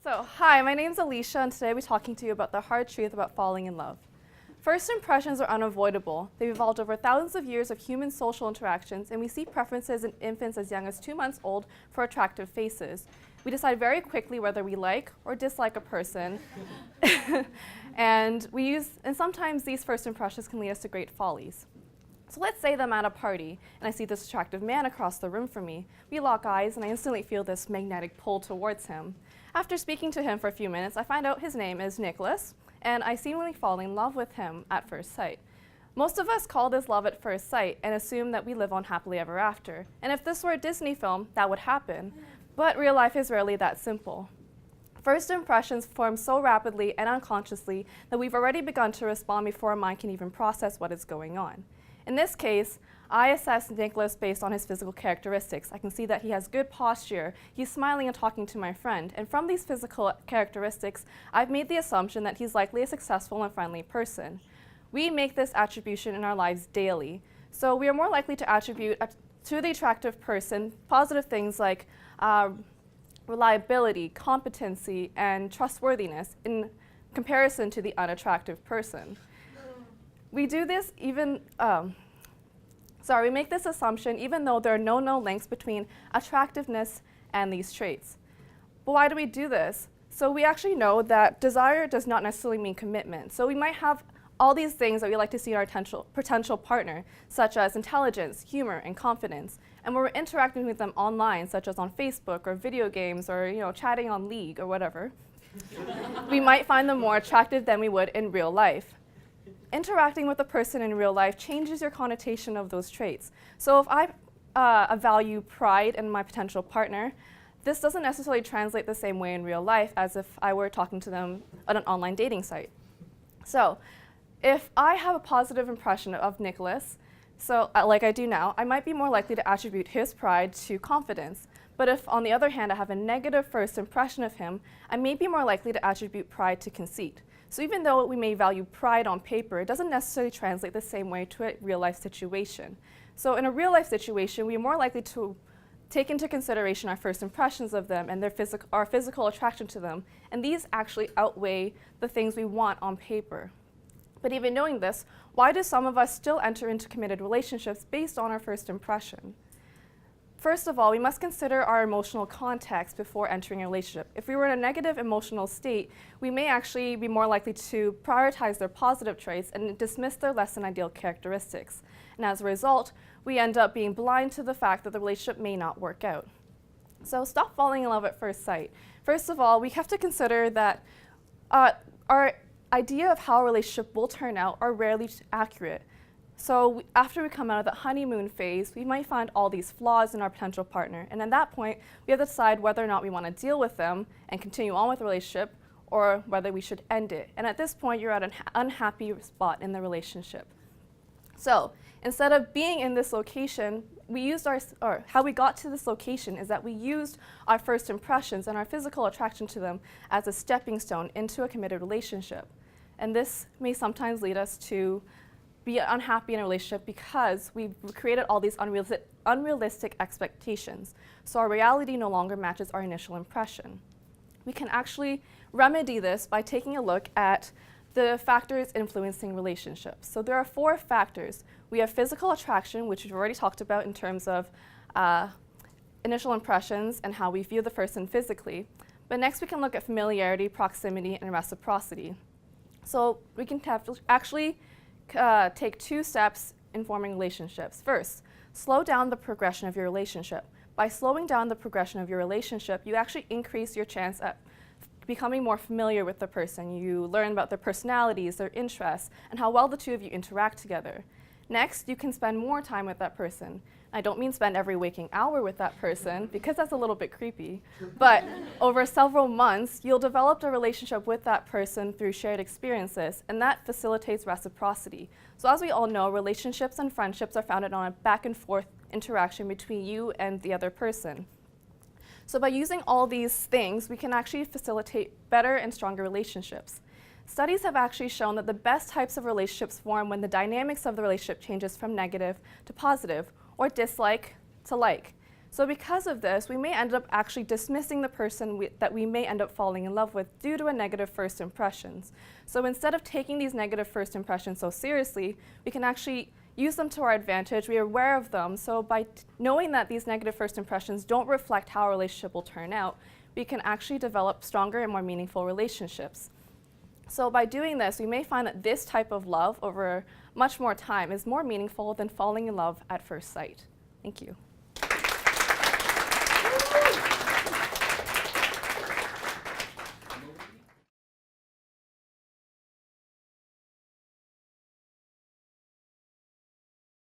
Hi, my name's Alicia, and today we're talking to you about the hard truth about falling in love. First impressions are unavoidable. They've evolved over thousands of years of human social interactions, and we see preferences in infants as young as 2 months old for attractive faces. We decide very quickly whether we like or dislike a person, and sometimes these first impressions can lead us to great follies. So let's say that I'm at a party, and I see this attractive man across the room from me. We lock eyes, and I instantly feel this magnetic pull towards him. After speaking to him for a few minutes, I find out his name is Nicholas, and I seemingly fall in love with him at first sight. Most of us call this love at first sight and assume that we live on happily ever after. And if this were a Disney film, that would happen. But real life is rarely that simple. First impressions form so rapidly and unconsciously that we've already begun to respond before our mind can even process what is going on. In this case, I assessed Nicholas based on his physical characteristics. I can see that he has good posture, he's smiling and talking to my friend, and from these physical characteristics, I've made the assumption that he's likely a successful and friendly person. We make this attribution in our lives daily, so we are more likely to attribute to the attractive person positive things like reliability, competency, and trustworthiness in comparison to the unattractive person. We do this we make this assumption even though there are no known links between attractiveness and these traits. But why do we do this? So we actually know that desire does not necessarily mean commitment. So we might have all these things that we like to see in our potential partner, such as intelligence, humor, and confidence. And when we're interacting with them online, such as on Facebook or video games or chatting on League or whatever, we might find them more attractive than we would in real life. Interacting with a person in real life changes your connotation of those traits. So if I value pride in my potential partner, this doesn't necessarily translate the same way in real life as if I were talking to them on an online dating site. So if I have a positive impression of Nicholas, like I do now, I might be more likely to attribute his pride to confidence. But if, on the other hand, I have a negative first impression of him, I may be more likely to attribute pride to conceit. So even though we may value pride on paper, it doesn't necessarily translate the same way to a real-life situation. So in a real-life situation, we are more likely to take into consideration our first impressions of them and our physical attraction to them, and these actually outweigh the things we want on paper. But even knowing this, why do some of us still enter into committed relationships based on our first impression? First of all, we must consider our emotional context before entering a relationship. If we were in a negative emotional state, we may actually be more likely to prioritize their positive traits and dismiss their less than ideal characteristics. And as a result, we end up being blind to the fact that the relationship may not work out. So stop falling in love at first sight. First of all, we have to consider that our idea of how a relationship will turn out are rarely accurate. So after we come out of the honeymoon phase, we might find all these flaws in our potential partner. And at that point, we have to decide whether or not we want to deal with them and continue on with the relationship or whether we should end it. And at this point, you're at an unhappy spot in the relationship. So instead of being in this location, how we got to this location is that we used our first impressions and our physical attraction to them as a stepping stone into a committed relationship. And this may sometimes lead us to be unhappy in a relationship because we've created all these unrealistic expectations. So our reality no longer matches our initial impression. We can actually remedy this by taking a look at the factors influencing relationships. So there are 4 factors. We have physical attraction, which we've already talked about in terms of initial impressions and how we view the person physically. But next we can look at familiarity, proximity, and reciprocity. So we can actually take 2 steps in forming relationships. First, slow down the progression of your relationship. By slowing down the progression of your relationship, you actually increase your chance at becoming more familiar with the person. You learn about their personalities, their interests, and how well the two of you interact together. Next, you can spend more time with that person. I don't mean spend every waking hour with that person, because that's a little bit creepy. But over several months, you'll develop a relationship with that person through shared experiences, and that facilitates reciprocity. So as we all know, relationships and friendships are founded on a back and forth interaction between you and the other person. So by using all these things, we can actually facilitate better and stronger relationships. Studies have actually shown that the best types of relationships form when the dynamics of the relationship changes from negative to positive, or dislike to like. So because of this, we may end up actually dismissing the person that we may end up falling in love with due to a negative first impressions. So instead of taking these negative first impressions so seriously, we can actually use them to our advantage. We are aware of them. So by knowing that these negative first impressions don't reflect how a relationship will turn out, we can actually develop stronger and more meaningful relationships. So by doing this, we may find that this type of love over much more time is more meaningful than falling in love at first sight. Thank you.